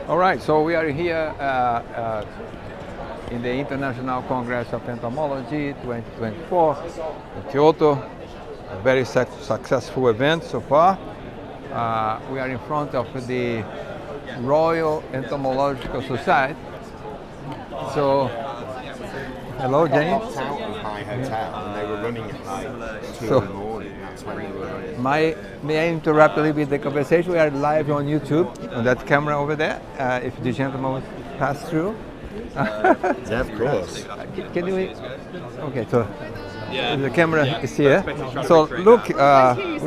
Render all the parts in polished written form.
All right, so we are here in the International Congress of Entomology 2024 in Kyoto. A very successful event so far. We are in front of the Royal Entomological Society. So, hello, Jenny. Out of High Hotel, and they were running at like 2 in the morning. That's when they were running. May I interrupt a little bit the conversation? We are live on YouTube on that camera over there. If the gentleman would pass through. Yeah, of course. Can you? Okay, so the camera is here. So look, we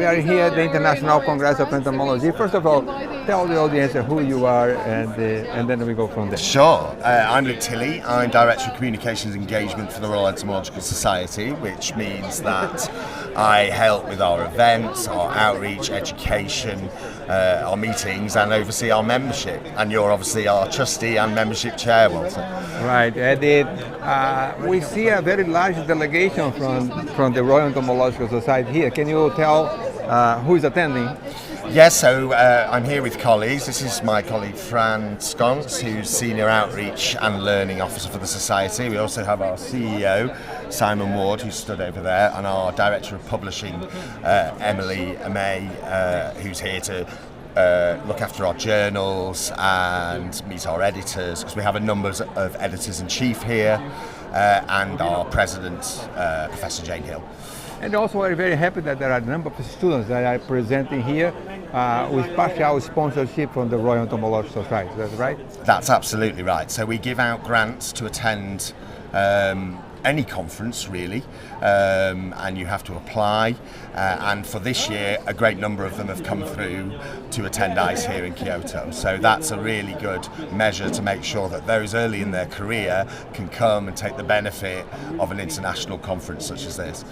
are here at the International Congress of Entomology. First of all, tell the audience who you are, and then we go from there. Sure. I'm Luke Tilley. I'm Director of Communications Engagement for the Royal Entomological Society, which means that I help with our events, our outreach, education, our meetings, and oversee our membership. And you're obviously our trustee and membership chair, Walter. Right. We see a very large delegation from the Royal Entomological Society here. Can you tell who is attending? Yes, so I'm here with colleagues. This is my colleague Fran Sconce, who's Senior Outreach and Learning Officer for the Society. We also have our CEO, Simon Ward, who's stood over there, and our Director of Publishing, Emily May, who's here to look after our journals and meet our editors, because we have a number of editors-in-chief here, and our President, Professor Jane Hill. And also we're very happy that there are a number of students that are presenting here with partial sponsorship from the Royal Entomological Society. Is that right? That's absolutely right. So we give out grants to attend any conference really, and you have to apply, and for this year a great number of them have come through to attend ICE here in Kyoto, so that's a really good measure to make sure that those early in their career can come and take the benefit of an international conference such as this.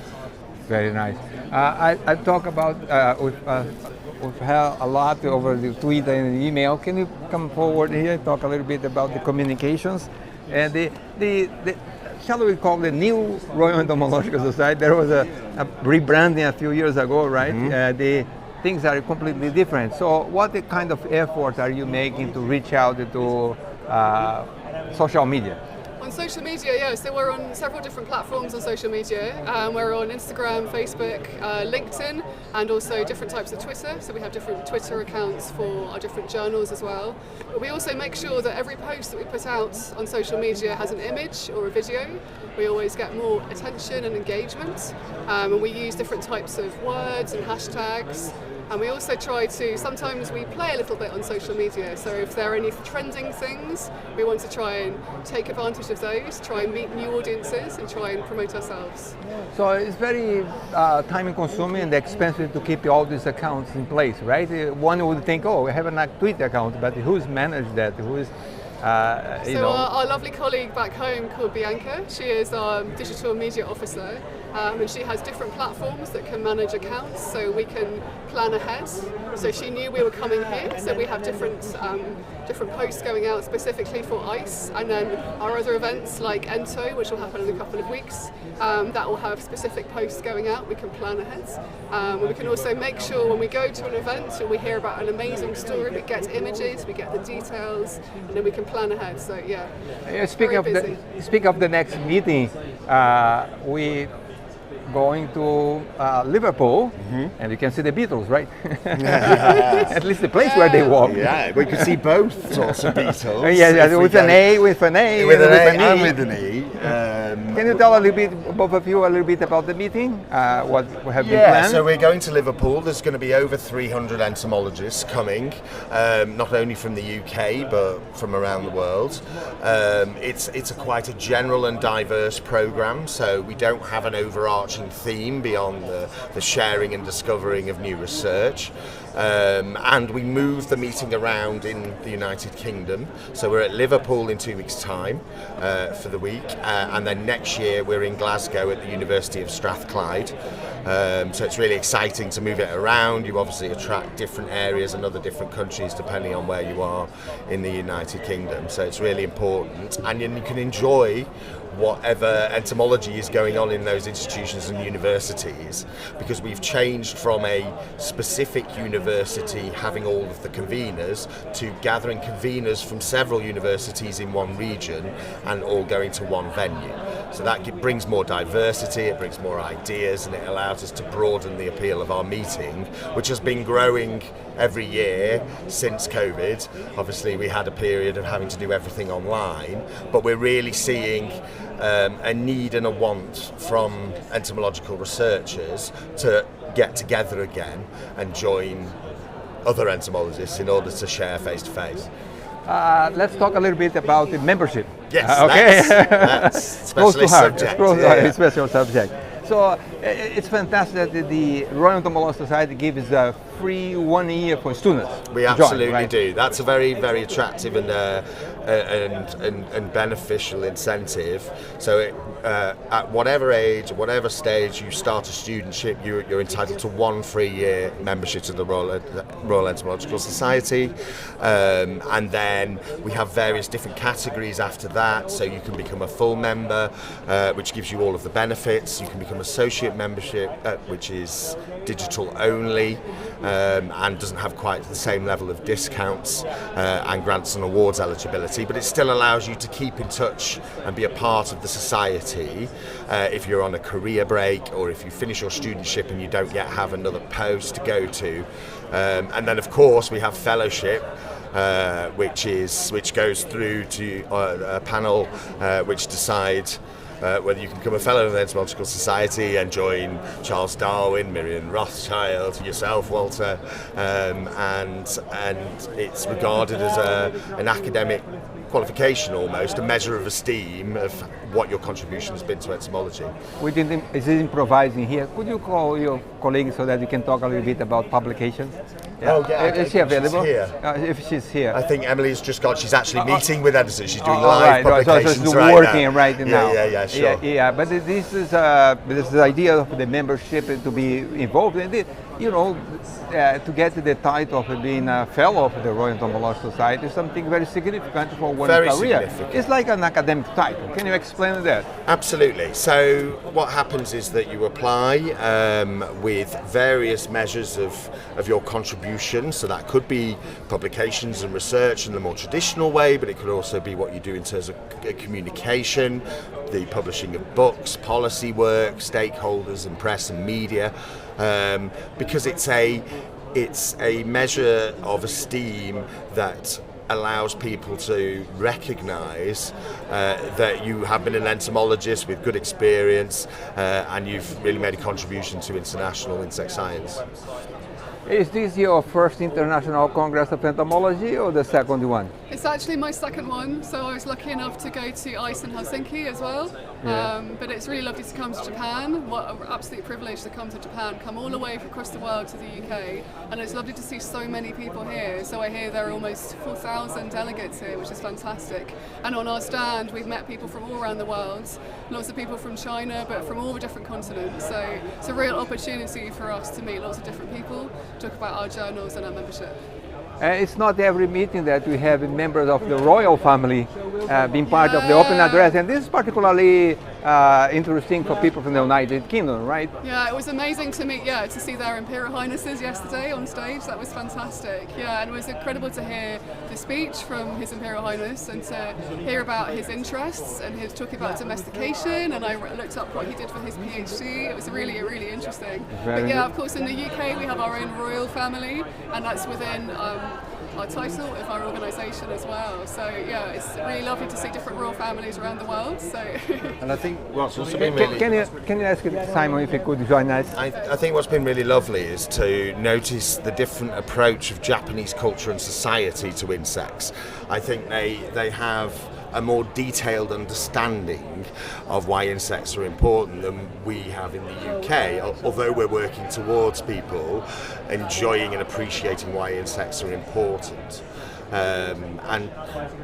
Very nice. I talk about with her a lot over the Twitter and the email. Can you come forward here and talk a little bit about the communications and the shall we call the new Royal Entomological Society? There was a rebranding a few years ago, right? Mm-hmm. The things are completely different. So what kind of effort are you making to reach out to social media? On social media, yeah, so we're on several different platforms on social media. We're on Instagram, Facebook, LinkedIn, and also different types of Twitter. So we have different Twitter accounts for our different journals as well. But we also make sure that every post that we put out on social media has an image or a video. We always get more attention and engagement. And we use different types of words and hashtags. And we also try to, sometimes we play a little bit on social media, so if there are any trending things, we want to try and take advantage of those, try and meet new audiences and try and promote ourselves. So it's very time consuming and expensive to keep all these accounts in place, right? One would think, oh, we have a Twitter account, but who's managed that? Who's Our lovely colleague back home called Bianca, she is our digital media officer, and she has different platforms that can manage accounts, so we can plan ahead. So she knew we were coming here, so we have different posts going out specifically for ICE, and then our other events like Ento, which will happen in a couple of weeks, that will have specific posts going out. We can plan ahead, and we can also make sure when we go to an event and we hear about an amazing story, we get images, we get the details, and then we can plan ahead. So yeah. Speak of the next meeting, we going to Liverpool, and you can see the Beatles, right? At least the place where they walk. Yeah, we can see both sorts of Beatles. Yeah, with an A, with an E. With an E. Can you tell a little bit, both of you, a little bit about the meeting? What have been planned? So we're going to Liverpool. There's going to be over 300 entomologists coming, not only from the UK but from around the world. It's quite a general and diverse programme, so we don't have an overarching theme beyond the sharing and discovering of new research. And we move the meeting around in the United Kingdom. So we're at Liverpool in 2 weeks' time for the week, and then next year we're in Glasgow at the University of Strathclyde. So it's really exciting to move it around. You obviously attract different areas and other different countries depending on where you are in the United Kingdom. So it's really important, and you can enjoy whatever entomology is going on in those institutions and universities, because we've changed from a specific university having all of the conveners to gathering conveners from several universities in one region and all going to one venue. So that brings more diversity, it brings more ideas, and it allows us to broaden the appeal of our meeting, which has been growing every year since COVID. Obviously we had a period of having to do everything online, but we're really seeing a need and a want from entomological researchers to get together again and join other entomologists in order to share face to face. Let's talk a little bit about the membership. Yes, okay. that's special subject. Special subject. So it's fantastic that the Royal Entomological Society gives a free 1 year for students. We absolutely join, right? do. That's a very, very attractive and beneficial incentive. So at whatever age, whatever stage you start a studentship, you're entitled to 1 free year membership to the Royal Entomological Society. And then we have various different categories after that. So you can become a full member, which gives you all of the benefits. You can become associate membership, which is digital only, and doesn't have quite the same level of discounts and grants and awards eligibility, but it still allows you to keep in touch and be a part of the society if you're on a career break or if you finish your studentship and you don't yet have another post to go to. And then of course we have fellowship, which goes through to a panel which decides whether you can become a fellow of the Entomological Society and join Charles Darwin, Miriam Rothschild, yourself, Walter, and it's regarded as an academic qualification almost, a measure of esteem of what your contribution has been to entomology. We didn't is improvising here. Could you call your colleague so that we can talk a little bit about publications? Yeah. Oh yeah, is she available? She's here. If she's here. I think Emily's just got, she's actually meeting with editors, she's doing live publications so she's right working now. right now. Yeah, sure. Yeah, but this is the idea of the membership to be involved in it. You know, to get the title of being a fellow of the Royal Entomological Society is something very significant for one's career. Significant. It's like an academic title. Can you explain that? Absolutely. So what happens is that you apply with various measures of your contribution. So that could be publications and research in the more traditional way, but it could also be what you do in terms of communication, the publishing of books, policy work, stakeholders and press and media. Because it's a measure of esteem that allows people to recognise that you have been an entomologist with good experience and you've really made a contribution to international insect science. Is this your first International Congress of Entomology or the second one? It's actually my second one, so I was lucky enough to go to ICE in Helsinki as well. Yeah. But it's really lovely to come to Japan. What an absolute privilege to come to Japan, come all the way from across the world to the UK. And it's lovely to see so many people here. So I hear there are almost 4,000 delegates here, which is fantastic. And on our stand, we've met people from all around the world, lots of people from China, but from all the different continents. So it's a real opportunity for us to meet lots of different people, talk about our journals and our membership. It's not every meeting that we have members of the royal family being part of the open address, and this is particularly interesting for people from the United Kingdom, right? Yeah, it was amazing to meet, to see their Imperial Highnesses yesterday on stage. That was fantastic. Yeah, and it was incredible to hear the speech from His Imperial Highness and to hear about his interests and his talking about domestication. And I looked up what he did for his PhD. It was really, really interesting. But yeah, of course, in the UK we have our own royal family, and that's within our title of our organisation as well. So yeah, it's really lovely to see different royal families around the world. So. And I think what's also been really... Can you ask Simon if he could join us? I think what's been really lovely is to notice the different approach of Japanese culture and society to insects. I think they have a more detailed understanding of why insects are important than we have in the UK, although we're working towards people enjoying and appreciating why insects are important. And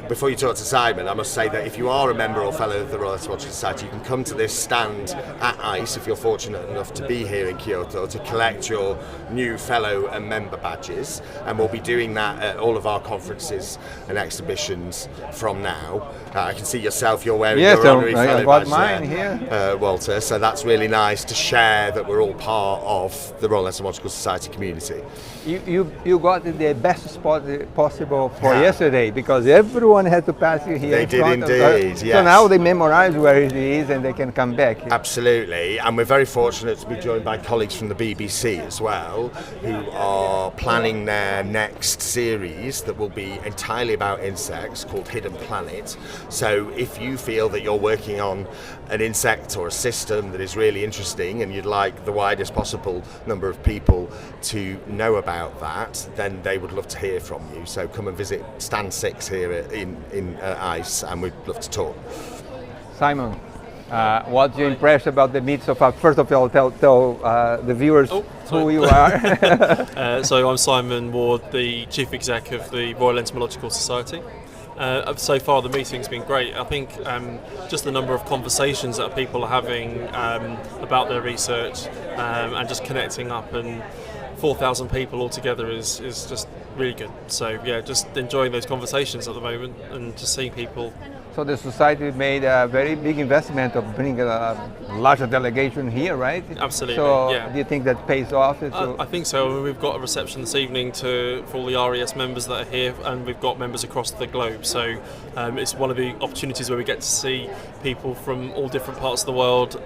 before you talk to Simon, I must say that if you are a member or fellow of the Royal Entomological Society, you can come to this stand at ICE if you're fortunate enough to be here in Kyoto to collect your new fellow and member badges, and we'll be doing that at all of our conferences and exhibitions from now. I can see yourself, you're wearing your honorary fellow badge mine there, here. Walter, so that's really nice to share that we're all part of the Royal Entomological Society community. You got the best spot possible for yesterday, because everyone had to pass you here. They did indeed, yes. So now they memorize where it is and they can come back. Absolutely, and we're very fortunate to be joined by colleagues from the BBC as well, who are planning their next series that will be entirely about insects, called Hidden Planet. So if you feel that you're working on an insect or a system that is really interesting and you'd like the widest possible number of people to know about that, then they would love to hear from you. So come and visit Stand 6 here in ICE, and we'd love to talk. Simon, what's your impression about the meet so far? First of all, tell the viewers who you are. So I'm Simon Ward, the Chief Exec of the Royal Entomological Society. So far the meeting's been great. I think just the number of conversations that people are having about their research and just connecting up, and 4,000 people all together is just really good. So yeah, just enjoying those conversations at the moment and just seeing people. So the society made a very big investment of bringing a larger delegation here, right? Absolutely. So yeah. do you think that pays off? I think so. I mean, we've got a reception this evening for all the RES members that are here, and we've got members across the globe. So it's one of the opportunities where we get to see people from all different parts of the world.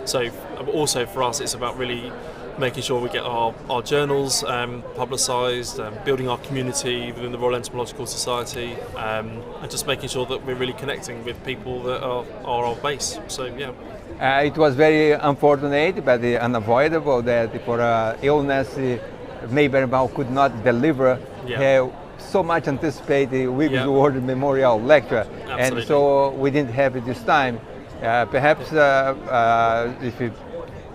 So also for us, it's about really making sure we get our journals publicised, building our community within the Royal Entomological Society, and just making sure that we're really connecting with people that are our base. So yeah. It was very unfortunate, but unavoidable that for illness, Mayberbaum could not deliver so much anticipated Wiggs Award Memorial Lecture. Absolutely. And so we didn't have it this time. Perhaps if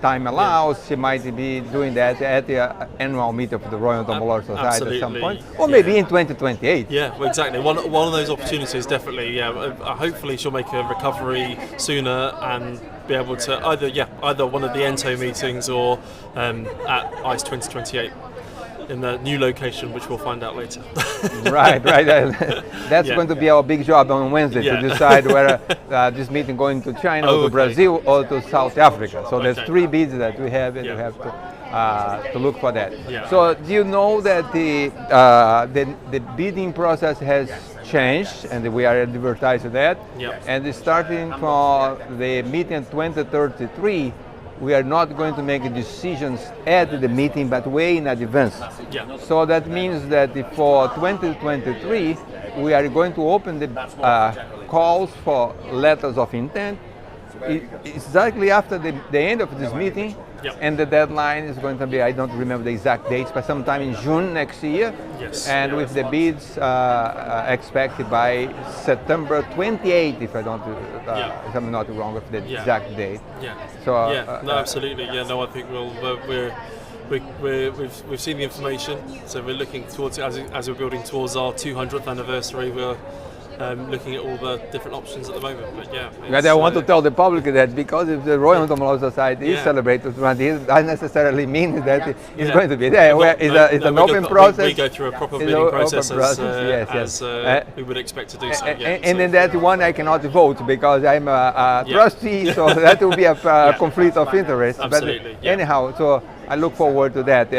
time allows, she might be doing that at the annual meeting of the Royal Entomological Society at some point, or maybe in 2028. Yeah, well, exactly. One of those opportunities, definitely. Yeah, hopefully she'll make a recovery sooner and be able to either one of the Ento meetings or at ICE 2028. In the new location, which we'll find out later. Right. That's going to be our big job on Wednesday to decide whether this meeting going to China or to Brazil or to South Africa. So there's 3 bids that we have, and we have to look for that. Yeah. So do you know that the bidding process has changed, and we are advertising that? Yep. And starting from the meeting 2033. We are not going to make decisions at the meeting, but way in advance. Yeah. So that means that for 2023, we are going to open the calls for letters of intent exactly after the end of this meeting. Yep. And the deadline is going to be, I don't remember the exact dates, but sometime in June next year. Yes. And with the bids expected by September 28th, if if I'm not wrong with the exact date. Yeah. So no, absolutely. Yeah, no, I think we've seen the information, so we're looking towards it as we're building towards our 200th anniversary. We're looking at all the different options at the moment, but I want to tell the public that because if the Royal Entomological Society is celebrated, it doesn't necessarily mean that it's going to be there. It's an open process. We go through a proper bidding process as we would expect to do so. And then that one I cannot vote because I'm a trustee, so that will be a conflict of interest. Absolutely. But anyhow, so I look forward to that.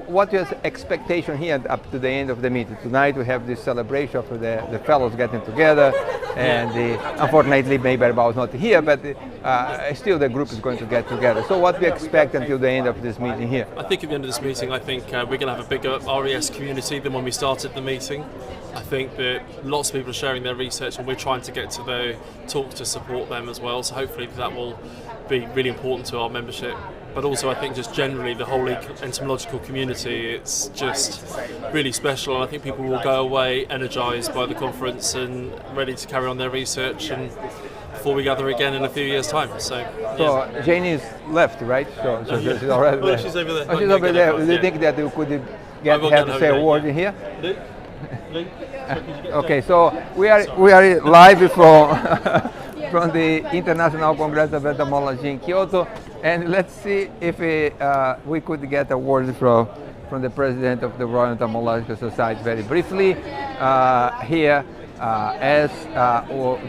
What is expectation here up to the end of the meeting? Tonight we have this celebration of the fellows getting together, and unfortunately Mayberbaum is not here, but still the group is going to get together. So what we expect until the end of this meeting here? I think at the end of this meeting, we're going to have a bigger RES community than when we started the meeting. I think that lots of people are sharing their research, and we're trying to get to their talk to support them as well. So hopefully that will be really important to our membership. But also I think just generally the whole entomological community, it's just really special, and I think people will go away energised by the conference and ready to carry on their research and before we gather again in a few years' time. So Jane is left, right? So she's already there. She's over there. Oh, she's over there. Do you think that you could have to say a word in here? Okay, so we are live from from the International Congress of Entomology in Kyoto, and let's see if we could get a word from the president of the Royal Entomological Society very briefly here.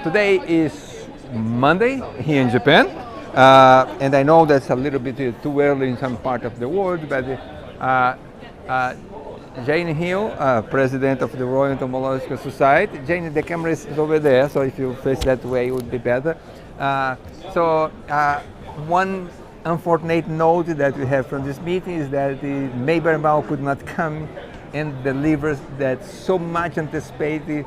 Today is Monday here in Japan, and I know that's a little bit too early in some part of the world, but Jane Hill, president of the Royal Entomological Society. Jane, the camera is over there, so if you face that way, it would be better. One unfortunate note that we have from this meeting is that the May Birnbaum could not come and deliver that so much anticipated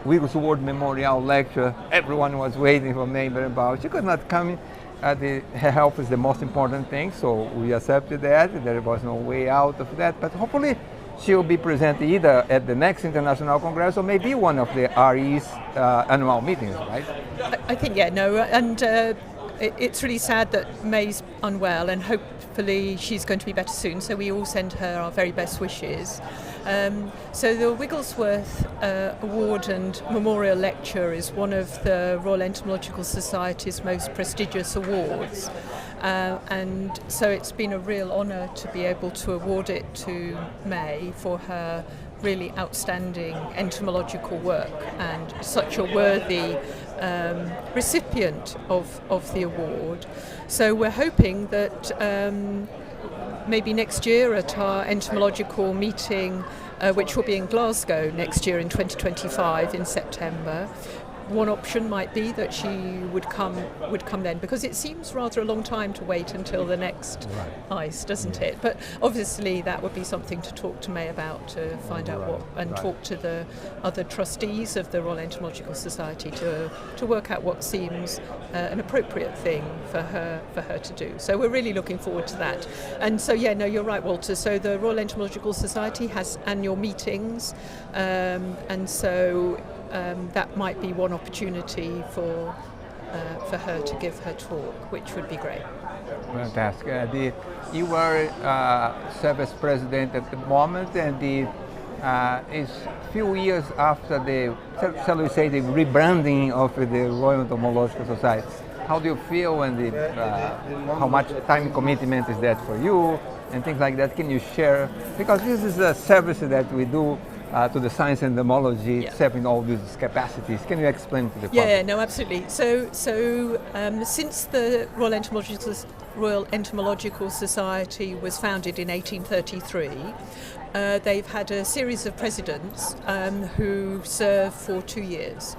Wigglesworth Memorial Lecture. Everyone was waiting for May Birnbaum. She could not come. Her health is the most important thing, so we accepted that. There was no way out of that, but hopefully she'll be present either at the next International Congress or maybe one of the RE's annual meetings, right? I think, and it's really sad that May's unwell, and hopefully she's going to be better soon, so we all send her our very best wishes. So the Wigglesworth Award and Memorial Lecture is one of the Royal Entomological Society's most prestigious awards, and so it's been a real honour to be able to award it to May for her really outstanding entomological work and such a worthy recipient of the award. So we're hoping that maybe next year at our entomological meeting, which will be in Glasgow next year in 2025 in September, one option might be that she would come then, because it seems rather a long time to wait until the next ICE, doesn't it? But obviously that would be something to talk to May about, to find out what, and talk to the other trustees of the Royal Entomological Society to work out what seems an appropriate thing for her to do. So we're really looking forward to that. And so you're right, Walter. So the Royal Entomological Society has annual meetings, and so that might be one opportunity for her to give her talk, which would be great. Fantastic. You are service president at the moment, and it's a few years after the, shall we say, the rebranding of the Royal Entomological Society. How do you feel, and how much time commitment is that for you, and things like that? Can you share? Because this is a service that we do to the science and entomology, serving all these capacities. Can you explain to the public? Yeah, no, absolutely. So since the Royal Entomological Society was founded in 1833, they've had a series of presidents who serve for 2 years.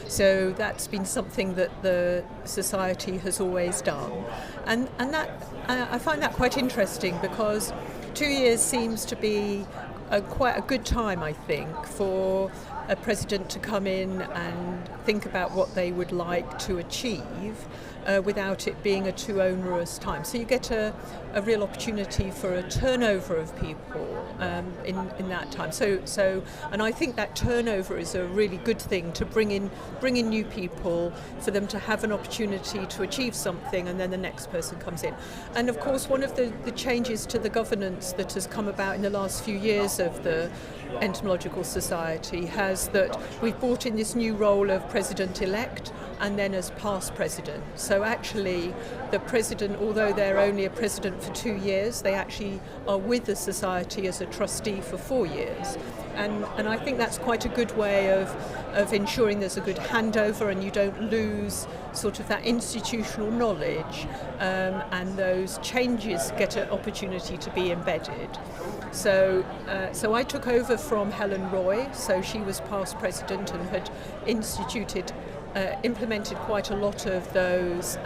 So that's been something that the society has always done, and that I find that quite interesting, because 2 years seems to be quite a good time, I think, for a president to come in and think about what they would like to achieve without it being a too onerous time. So you get a real opportunity for a turnover of people in that time. So and I think that turnover is a really good thing, to bring in new people, for them to have an opportunity to achieve something, and then the next person comes in. And of course, one of the changes to the governance that has come about in the last few years of the Entomological Society has that we've brought in this new role of president-elect, and then as past president. So actually the president, although they're only a president for 2 years, they actually are with the society as a trustee for 4 years. And I think that's quite a good way of ensuring there's a good handover, and you don't lose sort of that institutional knowledge, and those changes get an opportunity to be embedded. So I took over from Helen Roy, so she was past president and had implemented quite a lot of those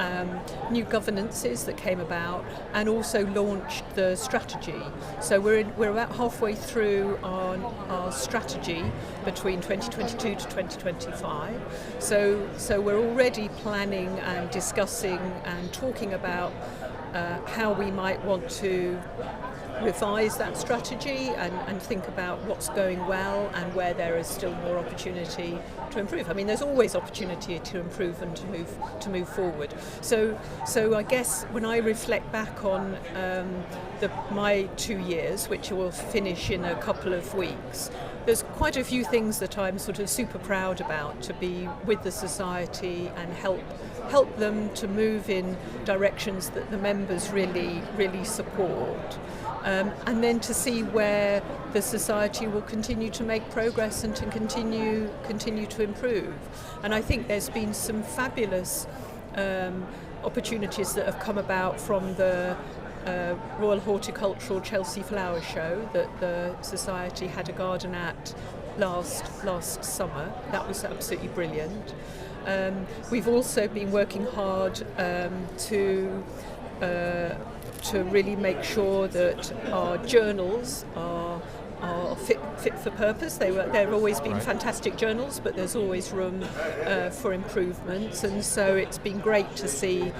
new governances that came about, and also launched the strategy. So we're about halfway through our strategy between 2022 to 2025. So we're already planning and discussing and talking about how we might want to revise that strategy and think about what's going well and where there is still more opportunity to improve. I mean, there's always opportunity to improve and to move forward. So I guess when I reflect back on my 2 years, which will finish in a couple of weeks, there's quite a few things that I'm sort of super proud about, to be with the society and help them to move in directions that the members really support. And then to see where the society will continue to make progress and to continue to improve. And I think there's been some fabulous opportunities that have come about from the Royal Horticultural Chelsea Flower Show that the Society had a garden at last summer. That was absolutely brilliant. We've also been working hard to really make sure that our journals are fit for purpose. They've always been fantastic journals, but there's always room for improvements, and so it's been great to see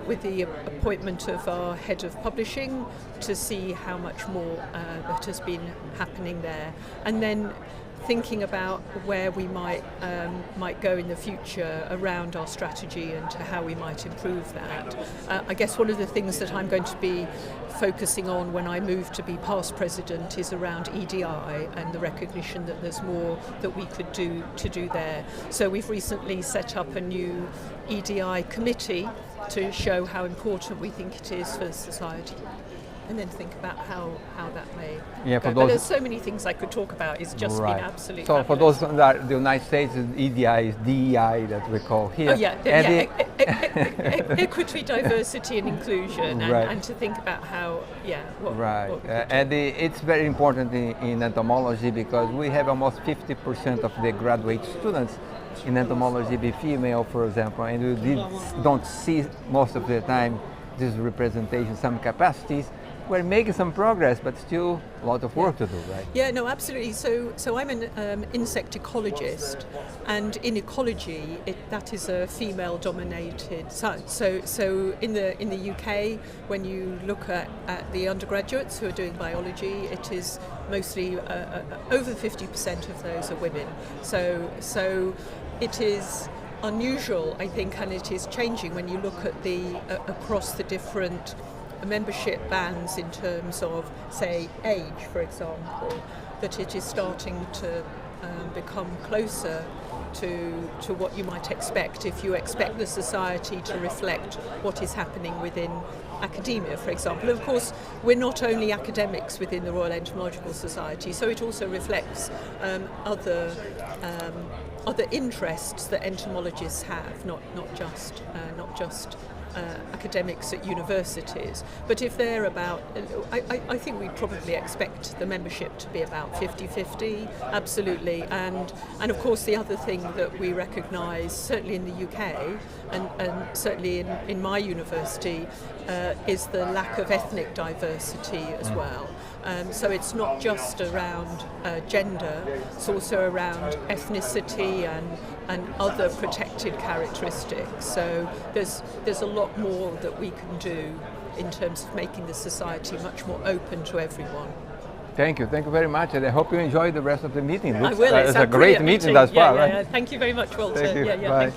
with the appointment of our head of publishing, to see how much more that has been happening there, and then thinking about where we might go in the future around our strategy and to how we might improve that. I guess one of the things that I'm going to be focusing on when I move to be past president is around EDI and the recognition that there's more that we could do there. So we've recently set up a new EDI committee to show how important we think it is for society, and then think about how that may go. But there's so many things I could talk about. It's just been absolutely So fabulous. for those that the United States, EDI is DEI that we call here. Oh yeah, equity, diversity and inclusion, and to think about how, what we could do. And it's very important in entomology, because we have almost 50% of the graduate students in entomology be female, for example, and we don't see most of the time this representation, some capacities. We're making some progress, but still a lot of work to do, right? Yeah, no, absolutely. So I'm an insect ecologist, and in ecology, that is a female-dominated science. So in the UK, when you look at the undergraduates who are doing biology, it is mostly over 50% of those are women. So it is unusual, I think, and it is changing when you look at across the different membership bands in terms of, say, age, for example, that it is starting to become closer to what you might expect if you expect the society to reflect what is happening within academia, for example. Of course, we're not only academics within the Royal Entomological Society, so it also reflects other interests that entomologists have, not just academics at universities. But if they're about, I think we'd probably expect the membership to be about 50-50, absolutely. And of course the other thing that we recognise, certainly in the UK and certainly in my university, is the lack of ethnic diversity as well. So it's not just around gender, it's also around ethnicity and other protected characteristics. So there's a lot more that we can do in terms of making the society much more open to everyone. Thank you very much, and I hope you enjoy the rest of the meeting. I will. It's a great meeting thus far, right? Thank you very much, Walter. Thank you. Bye. Thank you.